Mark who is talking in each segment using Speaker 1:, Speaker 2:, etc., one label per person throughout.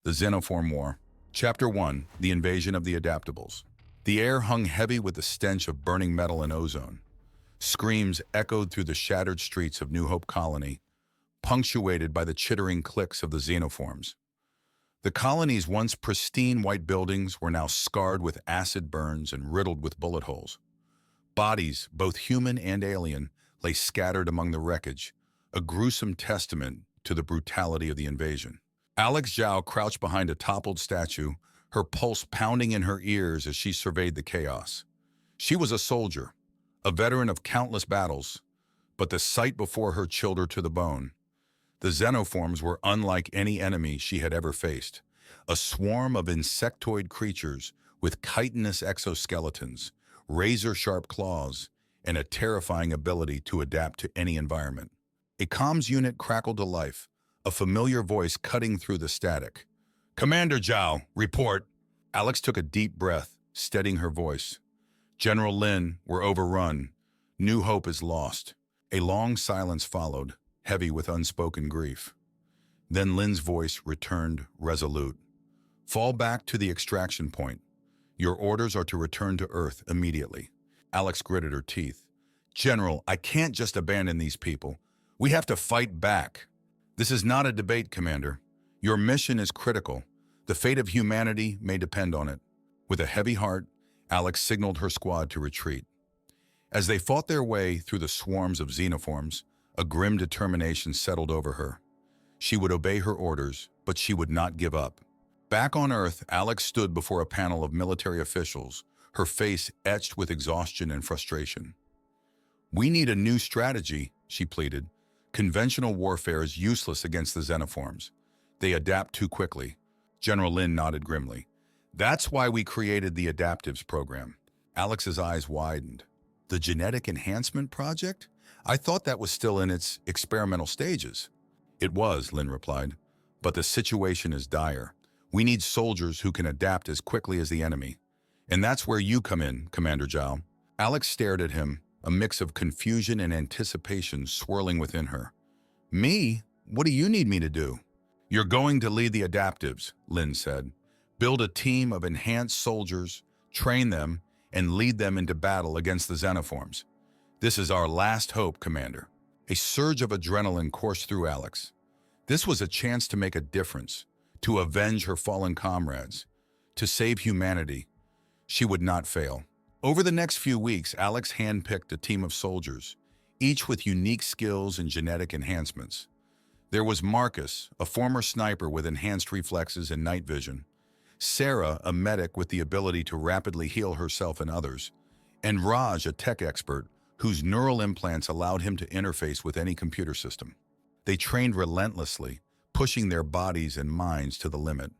Speaker 1: The Xenoform War. Chapter 1. The Invasion of the Adaptables. The air hung heavy with the stench of burning metal and ozone. Screams echoed through the shattered streets of New Hope Colony, punctuated by the chittering clicks of the xenoforms. The colony's once pristine white buildings were now scarred with acid burns and riddled with bullet holes. Bodies, both human and alien, lay scattered among the wreckage, a gruesome testament to the brutality of the invasion. Alex Zhao crouched behind a toppled statue, her pulse pounding in her ears as she surveyed the chaos. She was a soldier, a veteran of countless battles, but the sight before her chilled her to the bone. The xenoforms were unlike any enemy she had ever faced, a swarm of insectoid creatures with chitinous exoskeletons, razor-sharp claws, and a terrifying ability to adapt to any environment. A comms unit crackled to life, a familiar voice cutting through the static. "Commander Zhao, report." Alex took a deep breath, steadying her voice. "General Lin, we're overrun. New Hope is lost." A long silence followed, heavy with unspoken grief. Then Lin's voice returned, resolute. "Fall back to the extraction point. Your orders are to return to Earth immediately." Alex gritted her teeth. "General, I can't just abandon these people. We have to fight back." "This is not a debate, Commander. Your mission is critical. The fate of humanity may depend on it." With a heavy heart, Alex signaled her squad to retreat. As they fought their way through the swarms of xenoforms, a grim determination settled over her. She would obey her orders, but she would not give up. Back on Earth, Alex stood before a panel of military officials, her face etched with exhaustion and frustration. "We need a new strategy," she pleaded. "Conventional warfare is useless against the xenoforms. They adapt too quickly." General Lin nodded grimly. "That's why we created the Adaptives program." Alex's eyes widened. "The genetic enhancement project? I thought that was still in its experimental stages." "It was," Lin replied, "but the situation is dire. We need soldiers who can adapt as quickly as the enemy. And that's where you come in, Commander Zhao." Alex stared at him, a mix of confusion and anticipation swirling within her. "Me? What do you need me to do?" "You're going to lead the Adaptives," Lin said. "Build a team of enhanced soldiers, train them, and lead them into battle against the xenoforms. This is our last hope, Commander." A surge of adrenaline coursed through Alex. This was a chance to make a difference, to avenge her fallen comrades, to save humanity. She would not fail. Over the next few weeks, Alex handpicked a team of soldiers, each with unique skills and genetic enhancements. There was Marcus, a former sniper with enhanced reflexes and night vision, Sarah, a medic with the ability to rapidly heal herself and others, and Raj, a tech expert whose neural implants allowed him to interface with any computer system. They trained relentlessly, pushing their bodies and minds to the limit,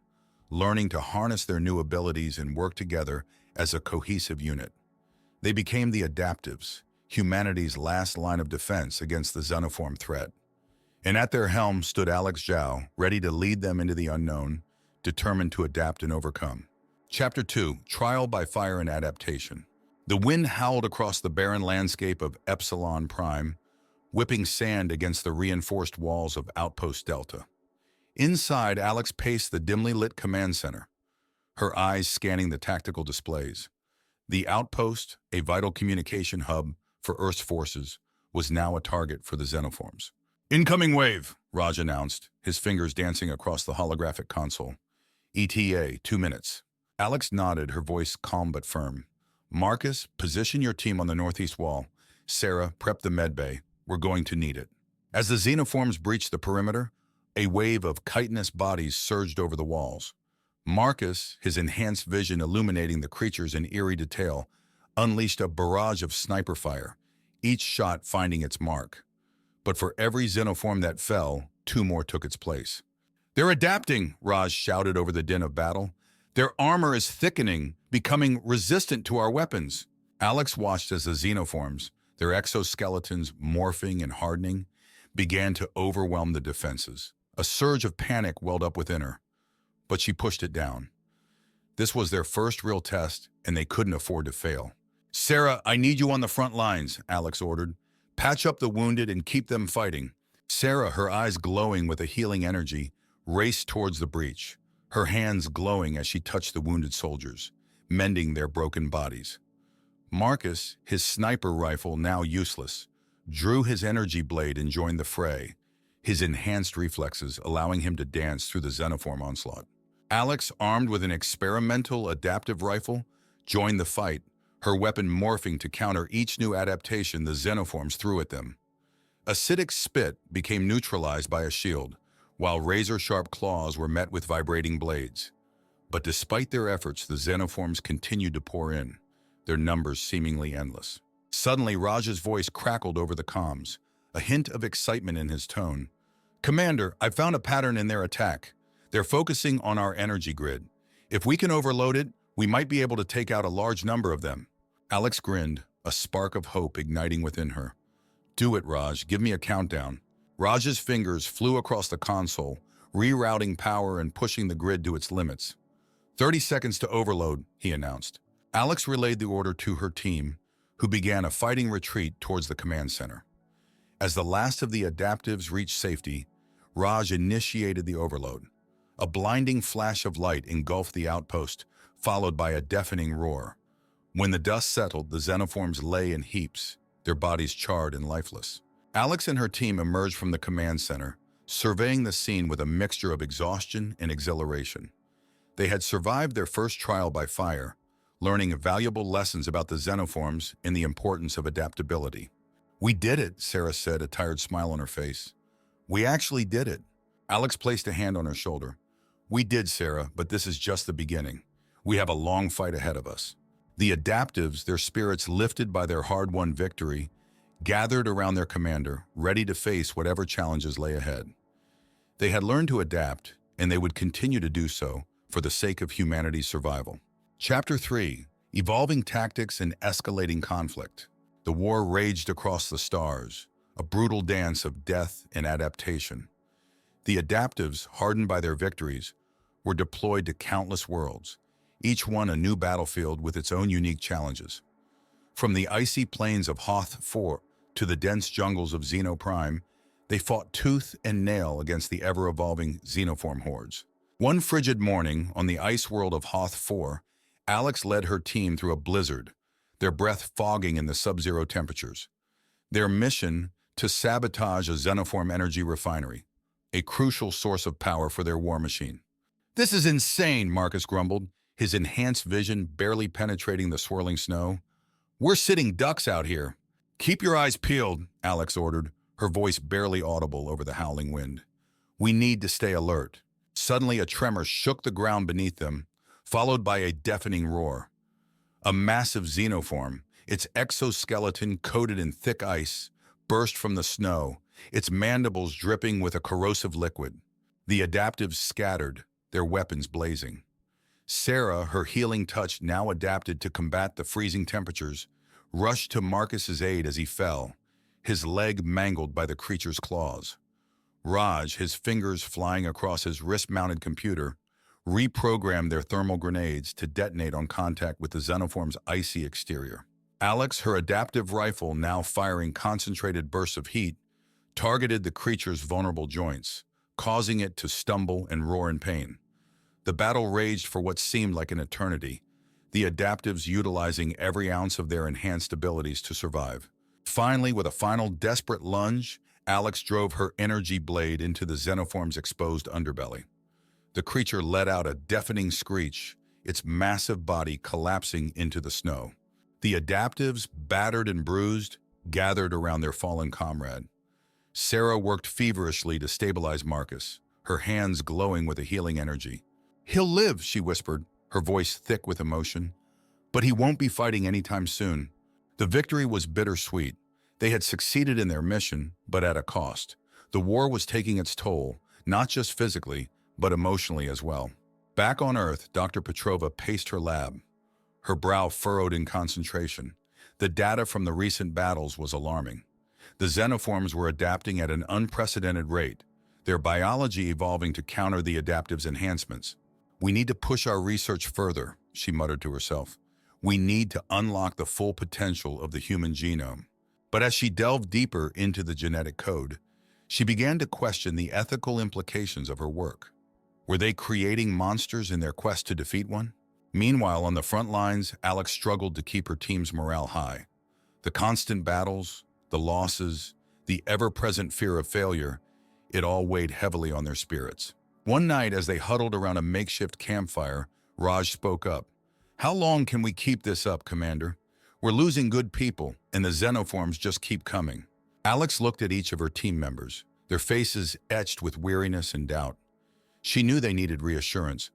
Speaker 1: learning to harness their new abilities and work together as a cohesive unit. They became the Adaptives, humanity's last line of defense against the xenoform threat. And at their helm stood Alex Zhao, ready to lead them into the unknown, determined to adapt and overcome. Chapter 2. Trial by Fire and Adaptation. The wind howled across the barren landscape of Epsilon Prime, whipping sand against the reinforced walls of Outpost Delta. Inside, Alex paced the dimly lit command center, her eyes scanning the tactical displays. The outpost, a vital communication hub for Earth's forces, was now a target for the xenoforms. "Incoming wave," Raj announced, his fingers dancing across the holographic console. "ETA, 2 minutes." Alex nodded, her voice calm but firm. "Marcus, position your team on the northeast wall. Sarah, prep the medbay. We're going to need it." As the xenoforms breached the perimeter, a wave of chitinous bodies surged over the walls. Marcus, his enhanced vision illuminating the creatures in eerie detail, unleashed a barrage of sniper fire, each shot finding its mark. But for every xenoform that fell, 2 more took its place. "They're adapting," Raj shouted over the din of battle. "Their armor is thickening, becoming resistant to our weapons." Alex watched as the xenoforms, their exoskeletons morphing and hardening, began to overwhelm the defenses. A surge of panic welled up within her, but she pushed it down. This was their first real test, and they couldn't afford to fail. "Sarah, I need you on the front lines," Alex ordered. "Patch up the wounded and keep them fighting." Sarah, her eyes glowing with a healing energy, raced towards the breach, her hands glowing as she touched the wounded soldiers, mending their broken bodies. Marcus, his sniper rifle now useless, drew his energy blade and joined the fray, his enhanced reflexes allowing him to dance through the Xenoform onslaught. Alex, armed with an experimental adaptive rifle, joined the fight, her weapon morphing to counter each new adaptation the Xenoforms threw at them. Acidic spit became neutralized by a shield, while razor-sharp claws were met with vibrating blades. But despite their efforts, the Xenoforms continued to pour in, their numbers seemingly endless. Suddenly, Raj's voice crackled over the comms, a hint of excitement in his tone. "Commander, I've found a pattern in their attack. They're focusing on our energy grid. If we can overload it, we might be able to take out a large number of them." Alex grinned, a spark of hope igniting within her. "Do it, Raj. Give me a countdown." Raj's fingers flew across the console, rerouting power and pushing the grid to its limits. 30 seconds to overload, he announced. Alex relayed the order to her team, who began a fighting retreat towards the command center. As the last of the adaptives reached safety, Raj initiated the overload. A blinding flash of light engulfed the outpost, followed by a deafening roar. When the dust settled, the Xenoforms lay in heaps, their bodies charred and lifeless. Alex and her team emerged from the command center, surveying the scene with a mixture of exhaustion and exhilaration. They had survived their first trial by fire, learning valuable lessons about the Xenoforms and the importance of adaptability. "We did it," Sarah said, a tired smile on her face. "We actually did it." Alex placed a hand on her shoulder. "We did, Sarah, but this is just the beginning. We have a long fight ahead of us." The adaptives, their spirits lifted by their hard-won victory, gathered around their commander, ready to face whatever challenges lay ahead. They had learned to adapt, and they would continue to do so for the sake of humanity's survival. Chapter 3: Evolving Tactics and Escalating Conflict. The war raged across the stars, a brutal dance of death and adaptation. The adaptives, hardened by their victories, were deployed to countless worlds, each one a new battlefield with its own unique challenges. From the icy plains of Hoth 4 to the dense jungles of Xeno Prime, they fought tooth and nail against the ever-evolving Xenoform hordes. One frigid morning, on the ice world of Hoth 4, Alex led her team through a blizzard, their breath fogging in the sub-zero temperatures. Their mission: to sabotage a Xenoform energy refinery, a crucial source of power for their war machine. "This is insane," Marcus grumbled, his enhanced vision barely penetrating the swirling snow. "We're sitting ducks out here." "Keep your eyes peeled," Alex ordered, her voice barely audible over the howling wind. "We need to stay alert." Suddenly, a tremor shook the ground beneath them, followed by a deafening roar. A massive xenoform, its exoskeleton coated in thick ice, burst from the snow, its mandibles dripping with a corrosive liquid. The adaptives scattered, their weapons blazing. Sarah, her healing touch now adapted to combat the freezing temperatures, rushed to Marcus's aid as he fell, his leg mangled by the creature's claws. Raj, his fingers flying across his wrist-mounted computer, reprogrammed their thermal grenades to detonate on contact with the Xenoform's icy exterior. Alex, her adaptive rifle now firing concentrated bursts of heat, targeted the creature's vulnerable joints, causing it to stumble and roar in pain. The battle raged for what seemed like an eternity, the adaptives utilizing every ounce of their enhanced abilities to survive. Finally, with a final desperate lunge, Alex drove her energy blade into the Xenoform's exposed underbelly. The creature let out a deafening screech, its massive body collapsing into the snow. The adaptives, battered and bruised, gathered around their fallen comrade. Sarah worked feverishly to stabilize Marcus, her hands glowing with a healing energy. "He'll live," she whispered, her voice thick with emotion. "But he won't be fighting anytime soon." The victory was bittersweet. They had succeeded in their mission, but at a cost. The war was taking its toll, not just physically, but emotionally as well. Back on Earth, Dr. Petrova paced her lab, her brow furrowed in concentration. The data from the recent battles was alarming. The Xenoforms were adapting at an unprecedented rate, their biology evolving to counter the adaptive's enhancements. "We need to push our research further," she muttered to herself. "We need to unlock the full potential of the human genome." But as she delved deeper into the genetic code, she began to question the ethical implications of her work. Were they creating monsters in their quest to defeat one? Meanwhile, on the front lines, Alex struggled to keep her team's morale high. The constant battles, the losses, the ever-present fear of failure, it all weighed heavily on their spirits. One night, as they huddled around a makeshift campfire, Raj spoke up. "How long can we keep this up, Commander? We're losing good people, and the Xenoforms just keep coming." Alex looked at each of her team members, their faces etched with weariness and doubt. She knew they needed reassurance,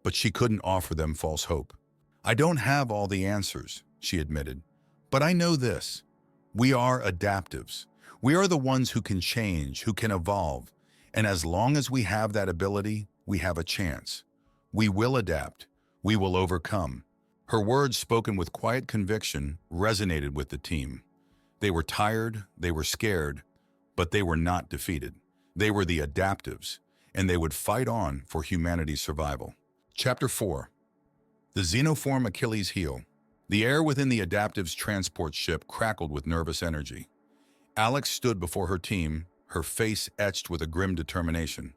Speaker 1: but she couldn't offer them false hope. "I don't have all the answers," she admitted, "but I know this. We are adaptives. We are the ones who can change, who can evolve, and as long as we have that ability, we have a chance. We will adapt. We will overcome." Her words, spoken with quiet conviction, resonated with the team. They were tired, they were scared, but they were not defeated. They were the adaptives, and they would fight on for humanity's survival. Chapter 4. The Xenoform Achilles heel. The air within the adaptives' transport ship crackled with nervous energy. Alex stood before her team, her face etched with a grim determination.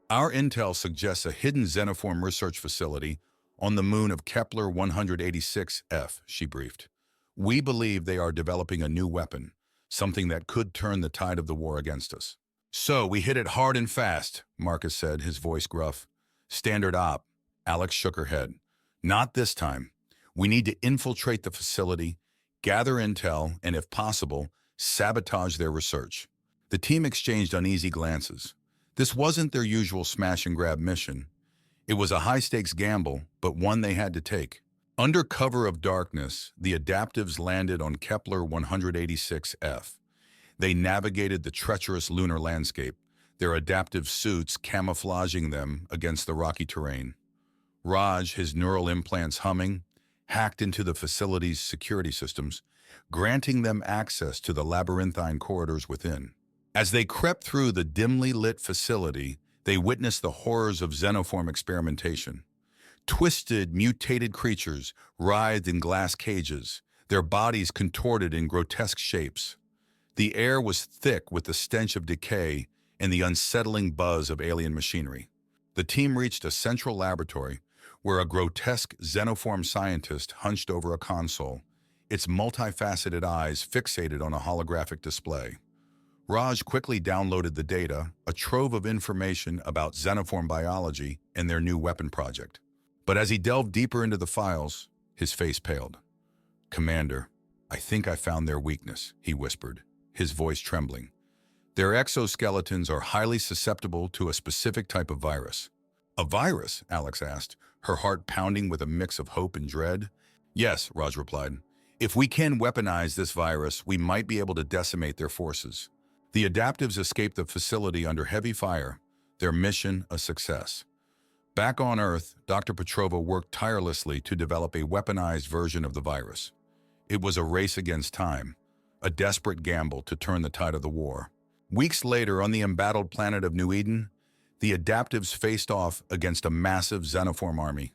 Speaker 1: "Our intel suggests a hidden Xenoform research facility on the moon of Kepler 186f, she briefed. "We believe they are developing a new weapon, something that could turn the tide of the war against us." "So we hit it hard and fast," Marcus said, his voice gruff. "Standard op." Alex shook her head. "Not this time. We need to infiltrate the facility, gather intel, and if possible, sabotage their research." The team exchanged uneasy glances. This wasn't their usual smash-and-grab mission. It was a high-stakes gamble, but one they had to take. Under cover of darkness, the adaptives landed on Kepler 186f. They navigated the treacherous lunar landscape, their adaptive suits camouflaging them against the rocky terrain. Raj, his neural implants humming, hacked into the facility's security systems, granting them access to the labyrinthine corridors within. As they crept through the dimly lit facility, they witnessed the horrors of Xenoform experimentation. Twisted, mutated creatures writhed in glass cages, their bodies contorted in grotesque shapes. The air was thick with the stench of decay and the unsettling buzz of alien machinery. The team reached a central laboratory where a grotesque Xenoform scientist hunched over a console, its multifaceted eyes fixated on a holographic display. Raj quickly downloaded the data, a trove of information about Xenoform biology and their new weapon project. But as he delved deeper into the files, his face paled. "Commander, I think I found their weakness," he whispered, his voice trembling. "Their exoskeletons are highly susceptible to a specific type of virus." "A virus?" Alex asked, her heart pounding with a mix of hope and dread. "Yes," Raj replied. "If we can weaponize this virus, we might be able to decimate their forces." The adaptives escaped the facility under heavy fire, their mission a success. Back on Earth, Dr. Petrova worked tirelessly to develop a weaponized version of the virus. It was a race against time, a desperate gamble to turn the tide of the war. Weeks later, on the embattled planet of New Eden, the adaptives faced off against a massive Xenoform army.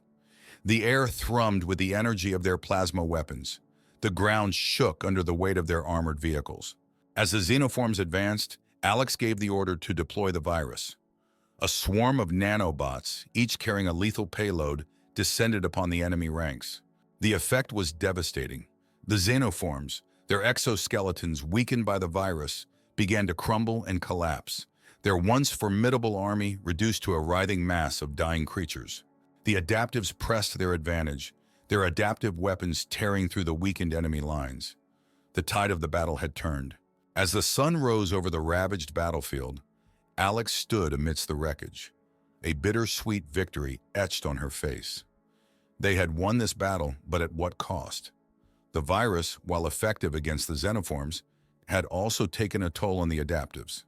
Speaker 1: The air thrummed with the energy of their plasma weapons. The ground shook under the weight of their armored vehicles. As the Xenoforms advanced, Alex gave the order to deploy the virus. A swarm of nanobots, each carrying a lethal payload, descended upon the enemy ranks. The effect was devastating. The Xenoforms, their exoskeletons weakened by the virus, began to crumble and collapse, their once formidable army reduced to a writhing mass of dying creatures. The adaptives pressed their advantage, their adaptive weapons tearing through the weakened enemy lines. The tide of the battle had turned. As the sun rose over the ravaged battlefield, Alex stood amidst the wreckage, a bittersweet victory etched on her face. They had won this battle, but at what cost? The virus, while effective against the Xenoforms, had also taken a toll on the adaptives,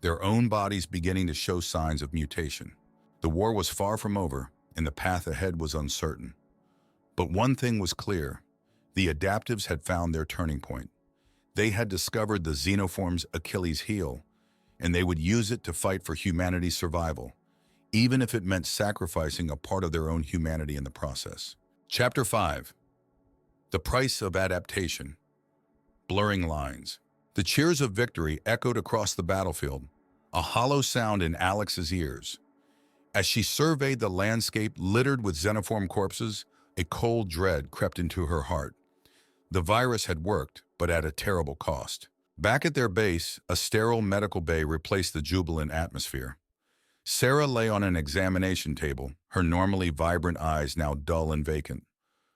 Speaker 1: their own bodies beginning to show signs of mutation. The war was far from over, and the path ahead was uncertain. But one thing was clear: the adaptives had found their turning point. They had discovered the Xenoform's Achilles heel, and they would use it to fight for humanity's survival, even if it meant sacrificing a part of their own humanity in the process. Chapter 5. The Price of Adaptation. Blurring lines. The cheers of victory echoed across the battlefield, a hollow sound in Alex's ears. As she surveyed the landscape littered with xenoform corpses, a cold dread crept into her heart. The virus had worked, but at a terrible cost. Back at their base, a sterile medical bay replaced the jubilant atmosphere. Sarah lay on an examination table, her normally vibrant eyes now dull and vacant.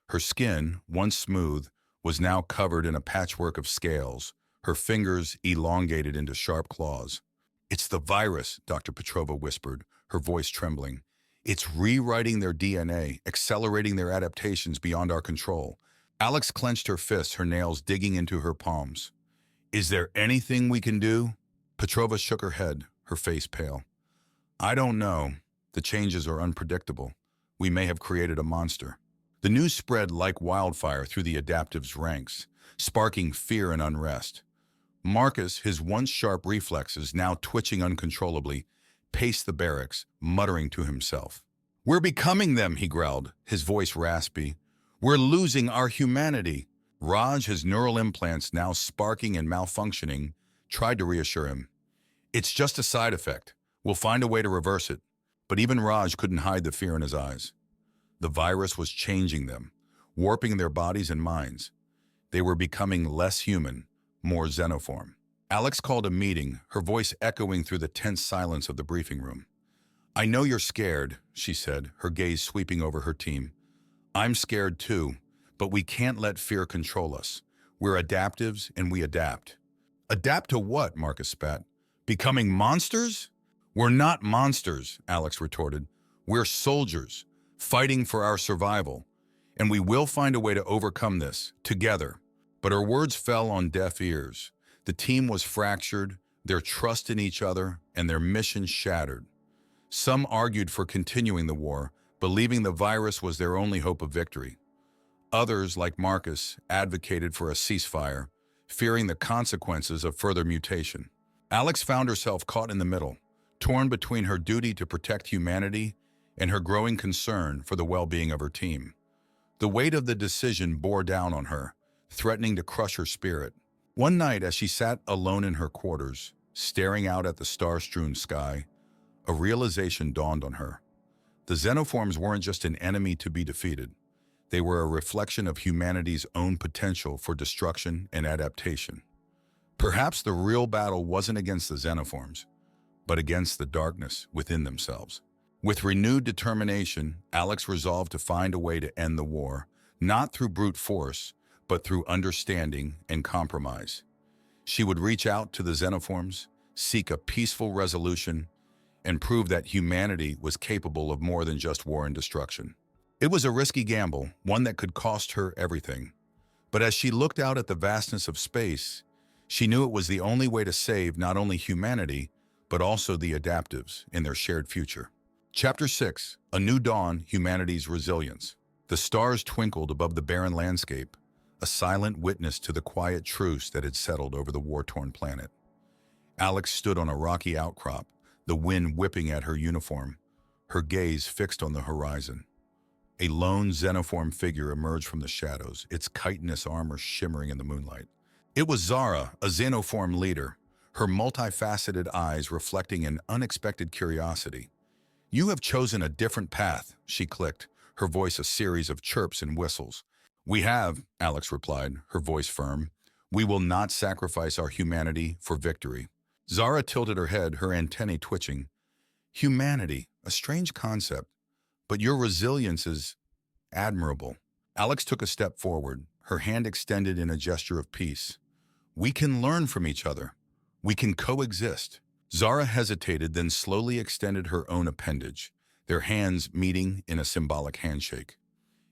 Speaker 1: Her skin, once smooth, was now covered in a patchwork of scales, her fingers elongated into sharp claws. "It's the virus," Dr. Petrova whispered, her voice trembling. "It's rewriting their DNA, accelerating their adaptations beyond our control." Alex clenched her fists, her nails digging into her palms. "Is there anything we can do?" Petrova shook her head, her face pale. "I don't know. The changes are unpredictable. We may have created a monster." The news spread like wildfire through the adaptives' ranks, sparking fear and unrest. Marcus, his once sharp reflexes now twitching uncontrollably, paced the barracks, muttering to himself. "We're becoming them," he growled, his voice raspy. "We're losing our humanity." Raj, his neural implants now sparking and malfunctioning, tried to reassure him. "It's just a side effect. We'll find a way to reverse it." But even Raj couldn't hide the fear in his eyes. The virus was changing them, warping their bodies and minds. They were becoming less human, more xenoform. Alex called a meeting, her voice echoing through the tense silence of the briefing room. "I know you're scared," she said, her gaze sweeping over her team. "I'm scared too, but we can't let fear control us. We're adaptives and we adapt." "Adapt to what?" Marcus spat. "Becoming monsters?" "We're not monsters," Alex retorted. "We're soldiers, fighting for our survival. And we will find a way to overcome this, together." But her words fell on deaf ears. The team was fractured, their trust in each other, and their mission shattered. Some argued for continuing the war, believing the virus was their only hope of victory. Others, like Marcus, advocated for a ceasefire, fearing the consequences of further mutation. Alex found herself caught in the middle, torn between her duty to protect humanity and her growing concern for the well-being of her team. The weight of the decision bore down on her, threatening to crush her spirit. One night, as she sat alone in her quarters, staring out at the star-strewn sky, a realization dawned on her. The xenoforms weren't just an enemy to be defeated. They were a reflection of humanity's own potential for destruction and adaptation. Perhaps the real battle wasn't against the xenoforms, but against the darkness within themselves. With renewed determination, Alex resolved to find a way to end the war, not through brute force, but through understanding and compromise. She would reach out to the xenoforms, seek a peaceful resolution, and prove that humanity was capable of more than just war and destruction. It was a risky gamble, one that could cost her everything. But as she looked out at the vastness of space, she knew it was the only way to save not only humanity, but also the adaptives in their shared future. Chapter 6, A New Dawn, Humanity's Resilience. The stars twinkled above the barren landscape, a silent witness to the quiet truce that had settled over the war-torn planet. Alex stood on a rocky outcrop, the wind whipping at her uniform, her gaze fixed on the horizon. A lone xenoform figure emerged from the shadows, its chitinous armor shimmering in the moonlight. It was Zara, a xenoform leader, her multifaceted eyes reflecting an unexpected curiosity. "You have chosen a different path," she clicked, her voice a series of chirps and whistles. "We have," Alex replied, her voice firm. "We will not sacrifice our humanity for victory." Zara tilted her head, her antennae twitching. "Humanity, a strange concept, but your resilience is admirable." Alex took a step forward, her hand extended in a gesture of peace. "We can learn from each other. We can coexist." Zara hesitated, then slowly extended her own appendage, their hands meeting in a symbolic handshake.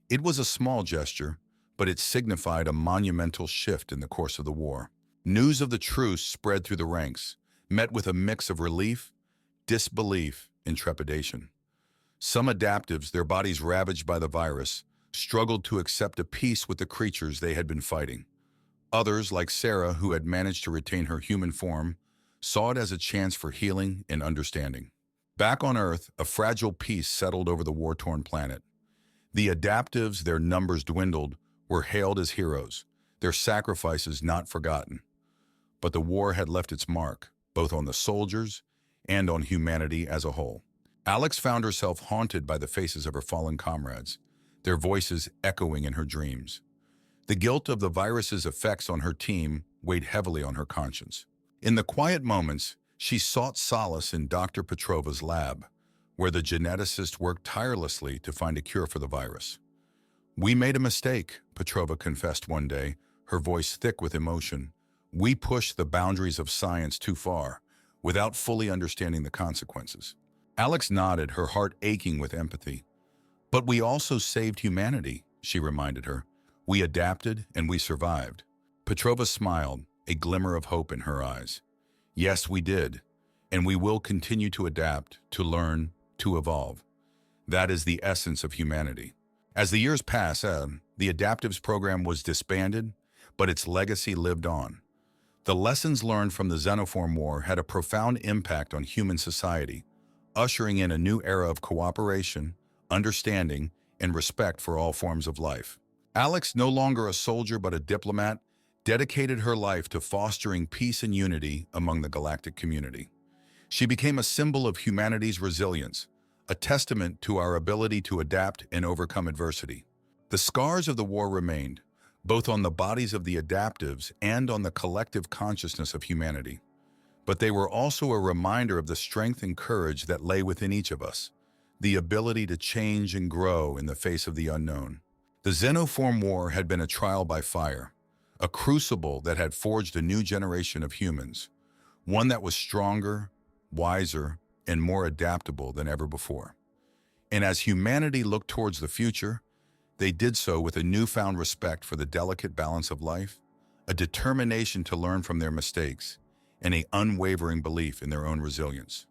Speaker 1: It was a small gesture, but it signified a monumental shift in the course of the war. News of the truce spread through the ranks, met with a mix of relief, disbelief, and trepidation. Some adaptives, their bodies ravaged by the virus, struggled to accept a peace with the creatures they had been fighting. Others, like Sarah, who had managed to retain her human form, saw it as a chance for healing and understanding. Back on Earth, a fragile peace settled over the war-torn planet. The adaptives, their numbers dwindled, were hailed as heroes, their sacrifices not forgotten. But the war had left its mark, both on the soldiers and on humanity as a whole. Alex found herself haunted by the faces of her fallen comrades, their voices echoing in her dreams. The guilt of the virus's effects on her team weighed heavily on her conscience. In the quiet moments, she sought solace in Dr. Petrova's lab, where the geneticist worked tirelessly to find a cure for the virus. "We made a mistake," Petrova confessed one day, her voice thick with emotion. "We pushed the boundaries of science too far, without fully understanding the consequences." Alex nodded, her heart aching with empathy. "But we also saved humanity," she reminded her. "We adapted and we survived." Petrova smiled, a glimmer of hope in her eyes. "Yes, we did, and we will continue to adapt, to learn, to evolve. That is the essence of humanity." As the years passed, the Adaptives program was disbanded, but its legacy lived on. The lessons learned from the Xenoform War had a profound impact on human society, ushering in a new era of cooperation, understanding, and respect for all forms of life. Alex, no longer a soldier but a diplomat, dedicated her life to fostering peace and unity among the galactic community. She became a symbol of humanity's resilience, a testament to our ability to adapt and overcome adversity. The scars of the war remained, both on the bodies of the adaptives and on the collective consciousness of humanity. But they were also a reminder of the strength and courage that lay within each of us, the ability to change and grow in the face of the unknown. The Xenoform War had been a trial by fire, a crucible that had forged a new generation of humans, one that was stronger, wiser, and more adaptable than ever before. And as humanity looked towards the future, they did so with a newfound respect for the delicate balance of life, a determination to learn from their mistakes, and an unwavering belief in their own resilience.